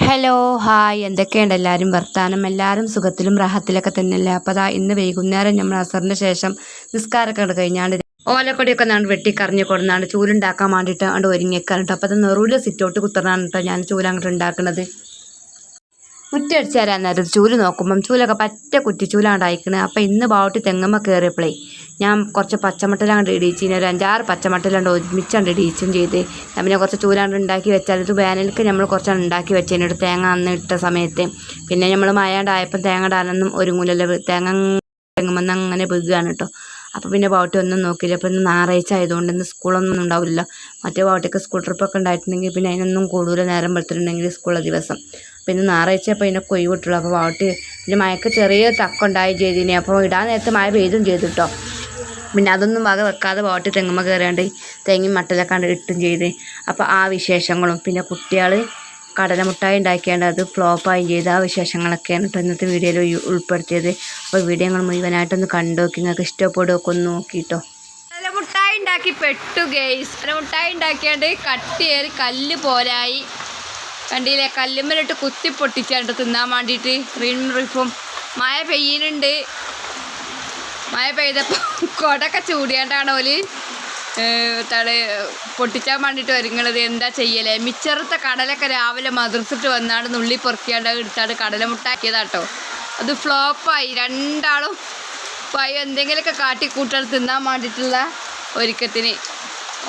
Hello hi എന്തൊക്കെയുണ്ട് എല്ലാവരും വർത്താനം എല്ലാവരും സുഖത്തിലും റാഹത്തിലൊക്കെ തന്നെയല്ലേ. അപ്പോൾ അതാ ഇന്ന് വൈകുന്നേരം നമ്മൾ അസറിന് ശേഷം നിസ്കാരമൊക്കെ കഴിഞ്ഞാണ്ട് ഓലക്കൊടിയൊക്കെ നാണ്ട് വെട്ടിക്കറിഞ്ഞ് കൊടുന്നാണ്ട് ചൂലുണ്ടാക്കാൻ വേണ്ടിയിട്ട് അങ്ങോട്ട് ഒരുങ്ങിയേക്കാണ് കേട്ടോ. അപ്പോൾ അത് നെറുവിൽ സിറ്റോട്ട് കുത്തറാണ് കേട്ടോ ഞാൻ ചൂല് അങ്ങോട്ട് ഉണ്ടാക്കുന്നത്. മുറ്റടിച്ച് തരാൻ നേരം ചൂല് നോക്കുമ്പം ചൂലൊക്കെ പറ്റ കുറ്റിച്ചൂലാണ്ട് അയക്കണത്. അപ്പോൾ ഇന്ന് ബാവട്ടി തെങ്ങമ്മ കയറിയപ്പോഴേ ഞാൻ കുറച്ച് പച്ചമട്ടലാണ്ട് ഇടിയിച്ചിന്, ഒരു 5-6 പച്ചമട്ടലാണ്ട് ഒരുമിച്ചാണ്ട് ഇടിയിച്ചും ചെയ്ത്. ഞാൻ പിന്നെ കുറച്ച് ചൂലാണ്ട് ഉണ്ടാക്കി വെച്ചാൽ ഇത് വേനൽക്ക് നമ്മൾ കുറച്ചാണ് ഉണ്ടാക്കി വെച്ചതിനോട് തേങ്ങ അന്ന് ഇട്ട സമയത്ത്. പിന്നെ നമ്മൾ മഴയാണ്ടായപ്പം തേങ്ങ ഇടാനൊന്നും ഒരുങ്ങൂലല്ലോ, തേങ്ങ തെങ്ങുമെന്ന് അങ്ങനെ വീഴുകയാണ് കേട്ടോ. അപ്പോൾ പിന്നെ ബാവട്ടി ഒന്നും നോക്കിയില്ല. അപ്പോൾ ഇന്ന് ഞായറാഴ്ച ആയതുകൊണ്ട് ഇന്ന് സ്കൂളൊന്നും ഉണ്ടാവില്ല. മറ്റേ ബാവട്ടിക്ക് സ്കൂൾ ട്രിപ്പൊക്കെ ഉണ്ടായിട്ടുണ്ടെങ്കിൽ പിന്നെ അതിനൊന്നും കൂടുതൽ നേരം വെളുത്തിട്ടുണ്ടെങ്കിൽ സ്കൂളുള്ള ദിവസം. അപ്പോൾ ഇന്ന് ഞായറാഴ്ച അപ്പോൾ ഇതിനൊക്കെ ഒഴിവിട്ടുള്ളൂ. അപ്പോൾ ബാവട്ടി പിന്നെ മഴക്ക് ചെറിയ തക്കുണ്ടായി ചെയ്തിനെ. അപ്പോൾ ഇടാൻ നേരത്തെ മഴ പെയ്തും ചെയ്തു കേട്ടോ. പിന്നെ അതൊന്നും വക വെക്കാതെ ബാവട്ടി തെങ്ങുമ്മ കയറിയാണ്ട് തേങ്ങയും മട്ടലൊക്കെ ഇട്ടും ചെയ്ത്. അപ്പോൾ ആ വിശേഷങ്ങളും പിന്നെ കുട്ടികൾ കടലമുട്ടായി ഉണ്ടാക്കിയാണ്ട് അത് ഫ്ലോപ്പായും ചെയ്ത് ആ വിശേഷങ്ങളൊക്കെയാണ് കേട്ടോ ഇന്നത്തെ വീഡിയോയിൽ ഉൾപ്പെടുത്തിയത്. അപ്പോൾ വീഡിയോ നിങ്ങൾ മുഴുവനായിട്ടൊന്ന് കണ്ടു നോക്കി, നിങ്ങൾക്ക് ഇഷ്ടപ്പെടുകയൊക്കെ ഒന്ന് നോക്കിയിട്ടോ. കടലമുട്ടായി ഉണ്ടാക്കി പെട്ടു ഗെയ്സ്. കടലമുട്ടായി ഉണ്ടാക്കിയാണ്ട് കട്ടിയേറി കല്ല് പോലായി കണ്ടില്ലേ. കല്ലുമ്മലിട്ട് കുത്തി പൊട്ടിച്ചാണ്ട് തിന്നാൻ വേണ്ടിയിട്ട് ക്രീം റിഫും മഴ പെയ്യുന്നുണ്ട്. മഴ പെയ്തപ്പോൾ കൊടൊക്കെ ചൂടിയാണ്ടാണ് ഓല് പൊട്ടിച്ചാൻ വേണ്ടിയിട്ട് ഒരുങ്ങണത്. എന്താ ചെയ്യലേ, മിച്ചറത്തെ കടലൊക്കെ രാവിലെ മദ്രസിട്ട് വന്നാണ്ട് നുള്ളി പൊറുക്കിയാണ്ട് എടുത്താണ്ട് കടലമുട്ടാക്കിയതാട്ടോ. അത് ഫ്ലോപ്പായി. രണ്ടാളും പോയി എന്തെങ്കിലുമൊക്കെ കാട്ടിക്കൂട്ടാൻ തിന്നാൻ വേണ്ടിയിട്ടുള്ള ഒരുക്കത്തിന്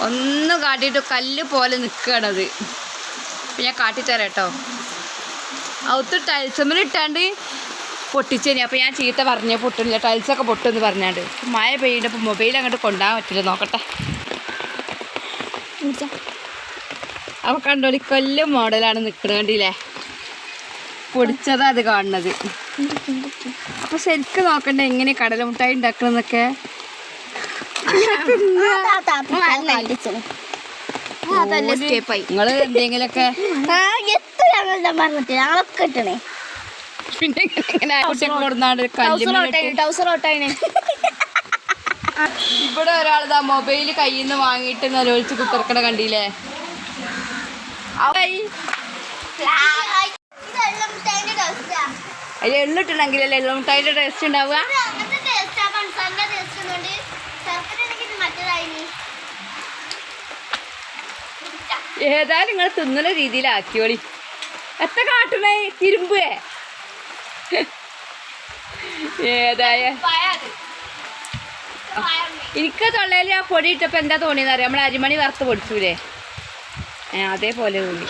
ഒന്നും കാട്ടിയിട്ട് കല്ല് പോലെ നിൽക്കുകയാണത്. അപ്പം ഞാൻ കാട്ടിത്തരാം കേട്ടോ. ഔത്ത് ടൈൽസമ്മലിട്ടാണ്ട് പൊട്ടിച്ചേനി. അപ്പോൾ ഞാൻ ചീത്ത പറഞ്ഞേ പൊട്ടുന്നില്ല, ടൈൽസൊക്കെ പൊട്ടുമെന്ന് പറഞ്ഞാണ്ട്. മഴ പെയ്യുമ്പോൾ മൊബൈൽ അങ്ങോട്ട് കൊണ്ടുപോകാൻ പറ്റില്ല, നോക്കട്ടെ. അപ്പോൾ കണ്ടോളി കൊല്ലും മോഡലാണ് നിൽക്കുന്നത്, കണ്ടില്ലേ. പൊടിച്ചതാ അത് കാണുന്നത്. അപ്പോൾ ശരിക്കും നോക്കണ്ടേ എങ്ങനെ കടലമുട്ടായി ഉണ്ടാക്കണമെന്നൊക്കെ. അതല്ലേ സ്റ്റേപ്പായി. നിങ്ങൾ എന്തെങ്കിലുമൊക്കെ പിന്നെ ഇവിടെ ഒരാളിതാ മൊബൈൽ കയ്യിൽ നിന്ന് വാങ്ങിയിട്ട് നിലവിളിച്ച് കുത്തിറക്കണ കണ്ടില്ലേ. അതിൽ എള്ളിട്ടുണ്ടെങ്കിലല്ലേ എള്ളുമുട്ടായിൻ്റെ ടേസ്റ്റ് ഉണ്ടാവുക. ഏതായാലും നിങ്ങൾ തിന്നുന്ന രീതിയിലാക്കിയോളി. എത്ര കാട്ടണേ തിരുമ്പേ. ഏതായ എനിക്ക് തൊള്ളയിൽ ആ പൊടി ഇട്ടപ്പോൾ എന്താ തോന്നിയെന്ന് അറിയാം, നമ്മൾ അരിമണി വറുത്ത് പൊടിച്ചൂലേ, അതേപോലെ തോന്നി.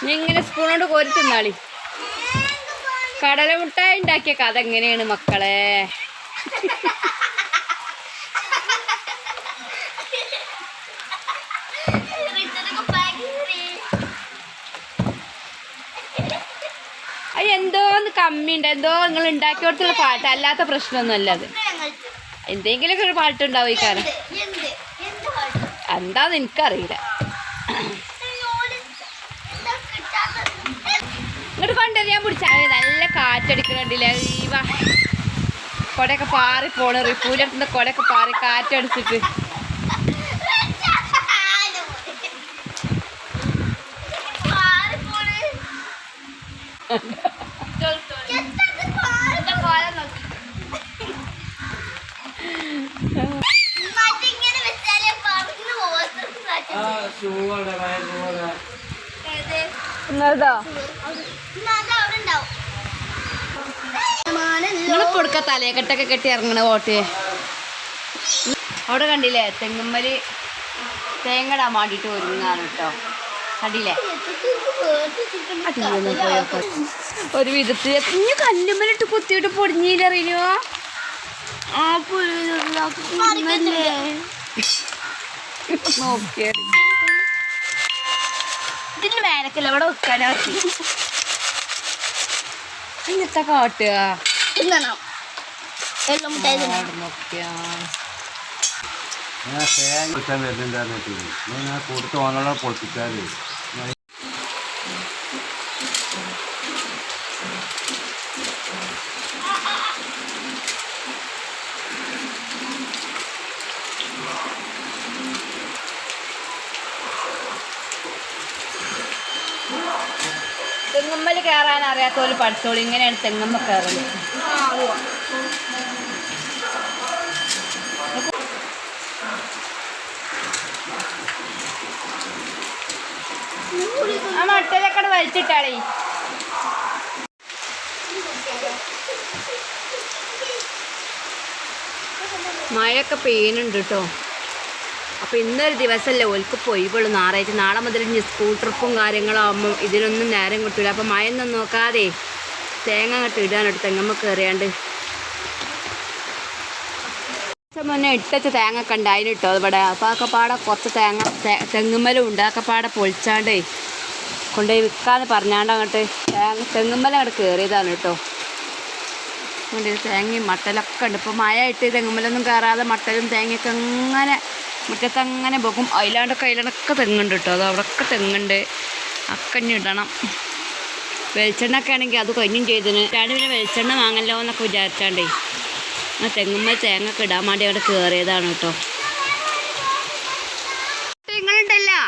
നീ ഇങ്ങനെ സ്പൂൺ കൊണ്ട് കോരി തിന്നാളി. കടലമുട്ടായി ഉണ്ടാക്കിയ കഥ എങ്ങനെയാണ് മക്കളെ. അത് എന്തോന്ന് കമ്മിയുണ്ട്, എന്തോ നിങ്ങൾ ഉണ്ടാക്കി കൊടുത്തുള്ള പാട്ട്, അല്ലാത്ത പ്രശ്നമൊന്നുമല്ല അത്. എന്തെങ്കിലുമൊക്കെ ഒരു പാട്ടുണ്ടാവും ഈ കാരണം. എന്താന്ന് എനിക്കറിയില്ല. ഇങ്ങോട്ട് കൊണ്ടുവരാൻ പിടിച്ചാൽ നല്ല കാറ്റടിക്കണില്ല. ഈ കൊടയൊക്കെ പാറി പോണ്, റിപ്പൂൻ്റെ അടുത്തുനിന്ന് കൊടയൊക്കെ പാറി കാറ്റടിച്ചിട്ട്. നിങ്ങളിപ്പോ കൊടുക്ക തലയെക്കെട്ടൊക്കെ കെട്ടി ഇറങ്ങണ കോട്ട്. അവിടെ കണ്ടില്ലേ തെങ്ങുമ്മല് തേങ്ങടാൻ വേണ്ടിയിട്ട് ഒരുങ്ങാണ് കേട്ടോ. കണ്ടില്ലേ ഒരു വിധത്തിൽ ഇനി കല്ലുമ്മലിട്ട് കുത്തിയിട്ട് പൊടിഞ്ഞില്ലറിയോ. നോക്കിയ ഇതിന് മേലക്കല്ല ഇവിടെ വെക്കാനാ പറ്റി. ഇന്നത്തെ കാട്ടുക കൊടുത്ത് ഓനോടെ പൊളിപ്പിച്ചാല് കയറാൻ അറിയാത്തോല് പഠിച്ചോളൂ. ഇങ്ങനെയാണ് തെങ്ങുമ്മ കയറല്. ആ മട്ടലൊക്കെ വലിച്ചിട്ടാളേ. മഴയൊക്കെ പെയ്യുന്നുണ്ട് കേട്ടോ. അപ്പോൾ ഇന്നൊരു ദിവസമല്ലേ ഓൽക്ക് പൊയ്യുള്ളൂ. ഞായറാഴ്ച. നാളെ മുതൽ ഇനി സ്കൂൾ ട്രിപ്പും കാര്യങ്ങളാകുമ്പം ഇതിനൊന്നും നേരം കിട്ടില്ല. അപ്പോൾ മഴയൊന്നും നോക്കാതെ തേങ്ങ അങ്ങോട്ട് ഇടാനോട്ട് തെങ്ങമ്മ കയറിയാണ്ട്. മുന്നേ ഇട്ടച്ച തേങ്ങ ഒക്കെ ഉണ്ടായിന് കേട്ടോ ഇവിടെ. അപ്പോൾ ആക്കപ്പാടെ കുറച്ച് തെങ്ങുമ്മലും ഉണ്ട്. ആക്കപ്പാടെ പൊളിച്ചാണ്ടേ കൊണ്ടുപോയി വിൽക്കാന്ന് പറഞ്ഞാണ്ട് അങ്ങോട്ട് തെങ്ങുമ്മലും അങ്ങോട്ട് കയറിയതാണ് കേട്ടോ. അതുകൊണ്ട് തേങ്ങയും മട്ടലൊക്കെ ഉണ്ട്. ഇപ്പോൾ മഴ ഇട്ട് തെങ്ങുമ്മലൊന്നും കയറാതെ മട്ടലും തേങ്ങയൊക്കെ അങ്ങനെ മുറ്റത്ത് അങ്ങനെ പോകും. അതിലാണ്ടൊക്കെ തെങ്ങുണ്ട് കേട്ടോ. അത് അവിടെയൊക്കെ തെങ്ങുണ്ട്. അക്കഞ്ഞ് ഇടണം. വെളിച്ചെണ്ണൊക്കെ ആണെങ്കിൽ അത് കഴിഞ്ഞും ചെയ്തിന്. പിന്നെ വെളിച്ചെണ്ണ വാങ്ങല്ലോ എന്നൊക്കെ വിചാരിച്ചാണ്ടേ ആ തെങ്ങുമ്മ തേങ്ങൊക്കെ ഇടാൻ വേണ്ടി അവിടെ കയറിയതാണ് കേട്ടോ. തെങ്ങളുണ്ടല്ലോ.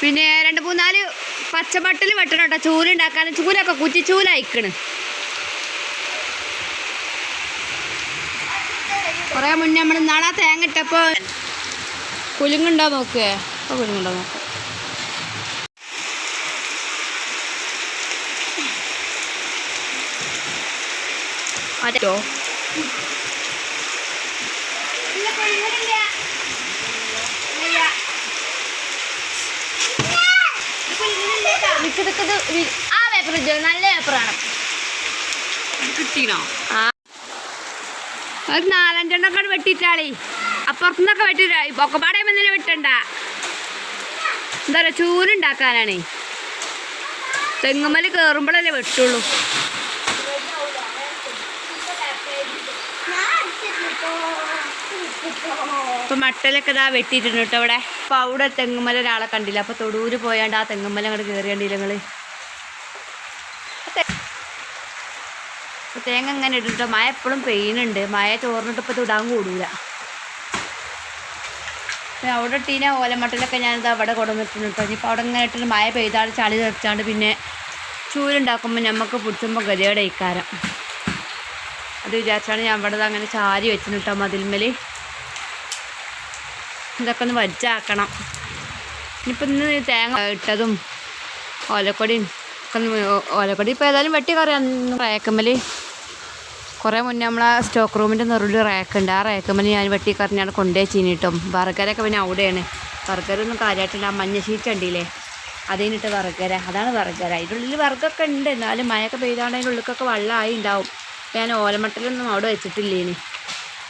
പിന്നെ 2-3-4 പച്ചമട്ടൽ വെട്ടണം കേട്ടോ. ചൂലുണ്ടാക്കാൻ. ചൂലൊക്കെ കുറ്റിച്ചൂല അയക്കണ്. കുറേ മുന്നേ നമ്മൾ നാളെ തേങ്ങ ഇട്ടപ്പോൾ കുലുങ്ങുണ്ടോ നോക്കേ. അപ്പോൾ കുലുങ്ങുണ്ടോ നോക്കാം. അതോ ആ പേപ്പർ നല്ല പേപ്പറാണ്. കിട്ടീനോ? ആ ഒരു 4-5 വെട്ടിയിട്ടാളേ. അപ്പുറത്തുനിന്നൊക്കെ വെട്ടിട്ടാ. പൊക്കപ്പാടെ വന്നില്ല വെട്ടണ്ട. എന്താ പറയുക, ചൂലുണ്ടാക്കാനാണേ. തെങ്ങുമ്മൽ കയറുമ്പോഴല്ലേ വെട്ടുള്ളൂ. ഇപ്പം മട്ടലൊക്കെ ഇതാ വെട്ടിയിട്ടുണ്ട് കേട്ടോ അവിടെ. അപ്പോൾ അവിടെ തെങ്ങുമ്മല ഒരാളെ കണ്ടില്ല. അപ്പോൾ തൊടൂര് പോയാണ്ട് ആ തെങ്ങുമ്മല അങ്ങോട്ട് കയറിയണ്ടില്ല നിങ്ങൾ. തേങ്ങ ഇങ്ങനെ ഇട്ടിട്ടോ. മഴ എപ്പോഴും പെയ്യുന്നുണ്ട്. മഴ ചോർന്നിട്ട് ഇപ്പോൾ ഇടാൻ കൂടില്ല. അവിടെ ഇട്ടീന ഓലമട്ടലൊക്കെ ഞാനിത് അവിടെ കൊണ്ടുവന്നിട്ടുണ്ട് കേട്ടോ. ഇനിയിപ്പോൾ അവിടെ ഇങ്ങനെ ഇട്ടിട്ട് മഴ പെയ്താൽ ചളി തെറിച്ചാണ്ട് പിന്നെ ചൂലുണ്ടാക്കുമ്പോൾ നമുക്ക് പിടിച്ചുമ്പോൾ ഗതിയുടെ ഇക്കാരം. അത് വിചാരിച്ചാണ് ഞാൻ ഇവിടെ അങ്ങനെ ചാരി വെച്ചിന് കേട്ടോ മതിൽമേൽ. ഇതൊക്കെ ഒന്ന് വജ്ജാക്കണം. ഇനിയിപ്പോൾ ഇന്ന് തേങ്ങ ഇട്ടതും ഓലക്കൊടിയും ഒക്കെ ഓലക്കൊടി ഇപ്പോൾ ഏതായാലും വെട്ടി കറിയാം. റേക്കമ്മൽ കുറേ മുന്നേ നമ്മളെ സ്റ്റോക്ക് റൂമിൻ്റെ നെറുവിൽ റാക്കുണ്ട്. ആ റാക്കമ്മൽ ഞാൻ വെട്ടി കറിഞ്ഞാണ് കൊണ്ടുപോയി ചീനിട്ടും. ബർഗറൊക്കെ പിന്നെ അവിടെയാണ്. ബർഗറൊന്നും കാര്യമായിട്ടില്ല. ആ മഞ്ഞ ഷീറ്റ് ഉണ്ടില്ലേ, അതിനിട്ട് ബർഗര. അതാണ് ബർഗര. അതിൻ്റെ ഉള്ളിൽ വർഗമൊക്കെ ഉണ്ട്. എന്നാലും മഴയൊക്കെ പെയ്താണ്ട് അതിൻ്റെ ഉള്ളിലൊക്കെ വെള്ളമായി ഉണ്ടാവും. ഞാൻ ഓലമട്ടലൊന്നും അവിടെ വെച്ചിട്ടില്ലേന്.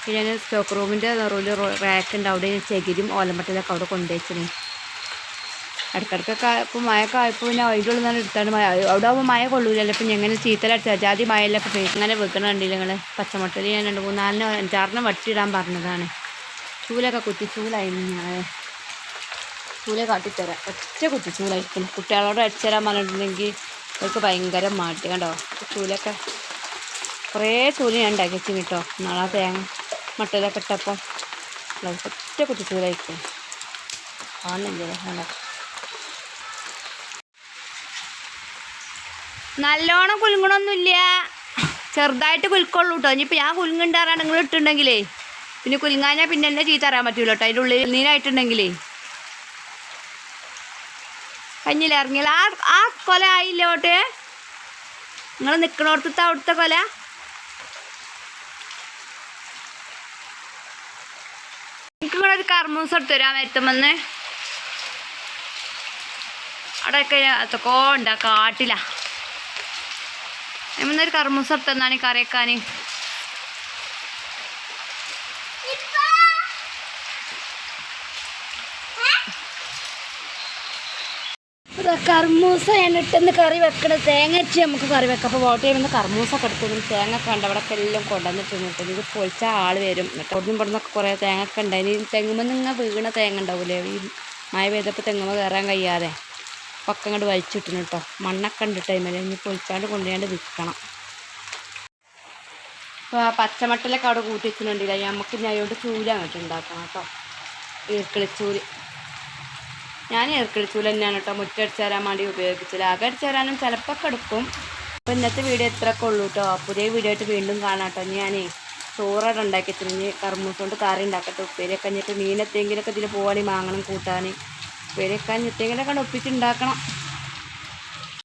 പിന്നെ ഞാൻ സ്റ്റോക്ക് റൂമിൻ്റെ നെറുവിൽ റാക്കുണ്ട്. അവിടെ ചകിരും ഓലമട്ടലൊക്കെ അവിടെ കൊണ്ടുവച്ചിന്. ഇടയ്ക്കിടയ്ക്കൊക്കെ ഇപ്പോൾ മഴയൊക്കെ ആയപ്പോൾ പിന്നെ അതിൻ്റെ ഉള്ളിൽ നിന്ന് എടുത്താണ് മഴ. അവിടെ ആകുമ്പോൾ മഴ കൊള്ളൂലല്ലോ. ഇപ്പം എങ്ങനെ ചീത്തലടിച്ചാൽ ജാതി മഴയിലൊക്കെ പോയി അങ്ങനെ വെക്കണം കണ്ടില്ല നിങ്ങൾ. പച്ചമുട്ടൽ ഞാൻ 2-3-4-5-6 വട്ടിയിടാൻ പറഞ്ഞതാണ്. ചൂലൊക്കെ കുറ്റിച്ചൂലായിരുന്നു. ഞാൻ ചൂല കാട്ടിത്തരാം. ഒറ്റ കുറ്റിച്ചൂലായിരിക്കും. കുട്ടികളോട് അടിച്ചുതരാൻ പറഞ്ഞിട്ടുണ്ടെങ്കിൽ അവർക്ക് ഭയങ്കര മാറ്റി. കണ്ടോ ചൂലൊക്കെ കുറേ ചൂല് ഞാൻ ഉണ്ടാക്കി വെച്ചിന് കേട്ടോ. നാളെ തേങ്ങ മട്ടലൊക്കെ ഇട്ടപ്പം ഒറ്റ കുറ്റിച്ചൂലായിരിക്കും. കാണുന്നില്ലേ? കണ്ടോ നല്ലോണം കുലുങ്ങണമൊന്നുമില്ല. ചെറുതായിട്ട് കുലുക്കുള്ളൂ കേട്ടോ. ഇനിയിപ്പോൾ ഞാൻ കുലുങ്ങുണ്ടാറാണ് നിങ്ങൾ ഇട്ടുണ്ടെങ്കിലേ പിന്നെ കുലുങ്ങാഞ്ഞാൽ പിന്നെ എന്നെ ചീത്ത അറിയാൻ പറ്റൂല കേട്ടോ. അതിൻ്റെ ഉള്ളിൽ നീരായിട്ടുണ്ടെങ്കിലേ കഞ്ഞിൽ ഇറങ്ങിയാൽ ആ കൊല ആയില്ലോട്ടെ. നിങ്ങൾ നിൽക്കണോടത്തെ അവിടുത്തെ കൊല എനിക്ക് നിങ്ങളൊരു കർമ്മൂസം എടുത്ത് തരാൻ വരുത്തുമെന്ന്. അവിടെയൊക്കെ അതൊക്കെ ഉണ്ടാ കാട്ടില്ല. എന്നൊരു കർമ്മൂസം എടുത്തെന്നാണ് ഈ കറിയേക്കാൻ. കർമ്മൂസ ഞാൻ ഇട്ടെന്ന് കറി വെക്കണം. തേങ്ങ അരച്ച് നമുക്ക് കറി വെക്കാം. അപ്പോൾ വോട്ട് ചെയ്യുമ്പോൾ കർമ്മൂസൊക്കെ എടുത്തു. തേങ്ങ ഒക്കെ ഉണ്ട്. അവിടെയൊക്കെ എല്ലാം കൊണ്ടുവന്നിട്ട് ഇത് പൊളിച്ച ആൾ വരും. അവിടുന്ന് ഇവിടുന്നൊക്കെ കുറേ തേങ്ങ ഒക്കെ ഉണ്ടായി. തെങ്ങുമ്പോൾ നിങ്ങൾ വീണ തേങ്ങ ഉണ്ടാവില്ലേ, ഈ മഴ പെയ്തപ്പോൾ തെങ്ങുമ്പോൾ കയറാൻ കഴിയാതെ ഒക്കെ അങ്ങോട്ട് വലിച്ചിട്ടിന് കേട്ടോ. മണ്ണൊക്കെ ഉണ്ട് ടൈമിൽ. ഇനി പൊളിച്ചാണ്ട് കൊണ്ടുപോയാണ്ട് വിൽക്കണം. അപ്പോൾ ആ പച്ചമട്ടലൊക്കെ അവിടെ കൂട്ടി വെച്ചിട്ടുണ്ടില്ല. നമുക്ക് ഇനി അതുകൊണ്ട് ചൂല് അങ്ങോട്ട് ഉണ്ടാക്കണം കേട്ടോ. ഈർക്കിളിച്ചൂല് ഞാൻ ഇറക്കിടിച്ചൂല തന്നെയാണ് കേട്ടോ മുറ്റടിച്ച് തരാൻ വേണ്ടി ഉപയോഗിച്ചില്ല. ആകെ അടിച്ച് തരാനും ചിലപ്പോൾ എടുക്കും. അപ്പോൾ ഇന്നത്തെ വീഡിയോ ഇത്രയൊക്കെ ഉള്ളൂ കേട്ടോ. പുതിയ വീഡിയോ ആയിട്ട് വീണ്ടും കാണാം കേട്ടോ. ഞാൻ ചോറോടെ ഉണ്ടാക്കി തിരിഞ്ഞ് കർമ്മൂസ് കൊണ്ട് കറി ഉണ്ടാക്കട്ടെ. ഉപ്പേരിയൊക്കെ കഴിഞ്ഞിട്ട് മീനെത്തെങ്കിലൊക്കെ ഇതിൽ പോവാണെങ്കിൽ വാങ്ങണം കൂട്ടാൻ. ഉപ്പേരിയൊക്കെ കഴിഞ്ഞിട്ടെങ്കിലൊക്കെ ഒപ്പിച്ചുണ്ടാക്കണം.